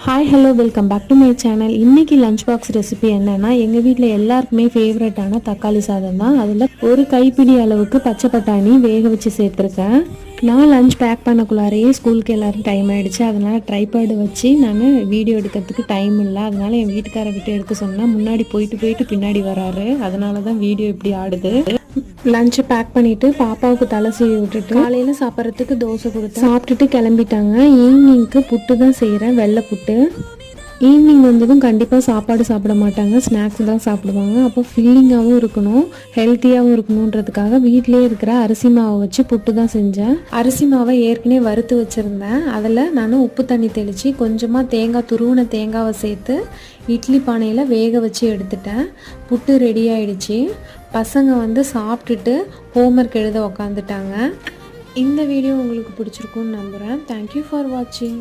Hi hello welcome back to my channel. இன்றைக்கி lunch box recipe என்னென்னா, எங்கள் வீட்டில் எல்லாருக்குமே ஃபேவரட்டான தக்காளி சாதம் தான். அதில் ஒரு கைப்பிடி அளவுக்கு பச்சை பட்டாணி வேக வச்சு சேர்த்துருக்கேன். நான் லஞ்ச் பேக் பண்ணக்குள்ளாரையே ஸ்கூலுக்கு எல்லோரும் டைம் ஆகிடுச்சு. அதனால் ட்ரைபேடு வச்சு நான் வீடியோ எடுக்கிறதுக்கு டைம் இல்லை. அதனால் என் வீட்டுக்காரர்கிட்ட எடுக்க சொன்னால் முன்னாடி போயிட்டு பின்னாடி வராரு. அதனால தான் வீடியோ இப்படி ஆடுது. லஞ்சு பேக் பண்ணிவிட்டு பாப்பாவுக்கு தலை சீவி விட்டுட்டு காலையில் சாப்பிட்றதுக்கு தோசை கொடுத்து சாப்பிட்டுட்டு கிளம்பிட்டாங்க. ஈவினிங்க்கு புட்டு தான் செய்கிறேன், வெள்ளை புட்டு. ஈவினிங் வந்ததும் கண்டிப்பாக சாப்பாடு சாப்பிட மாட்டாங்க, ஸ்நாக்ஸ் தான் சாப்பிடுவாங்க. அப்போ ஃபில்லிங்காகவும் இருக்கணும், ஹெல்த்தியாகவும் இருக்கணுன்றதுக்காக வீட்டிலே இருக்கிற அரிசி மாவை வச்சு புட்டு தான் செஞ்சேன். அரிசி மாவை ஏற்கனவே வறுத்து வச்சுருந்தேன். அதில் நான் உப்பு தண்ணி தெளித்து கொஞ்சமாக தேங்காய், துருவின தேங்காவை சேர்த்து இட்லி பானையில் வேக வச்சு எடுத்துட்டேன். புட்டு ரெடி ஆகிடுச்சு. பசங்க சாப்பிட்டுட்டு ஹோம்ஒர்க் எழுத உக்காந்துட்டாங்க. இந்த வீடியோ உங்களுக்கு பிடிச்சிருக்குன்னு நம்புகிறேன். தேங்க்யூ ஃபார் வாட்சிங்.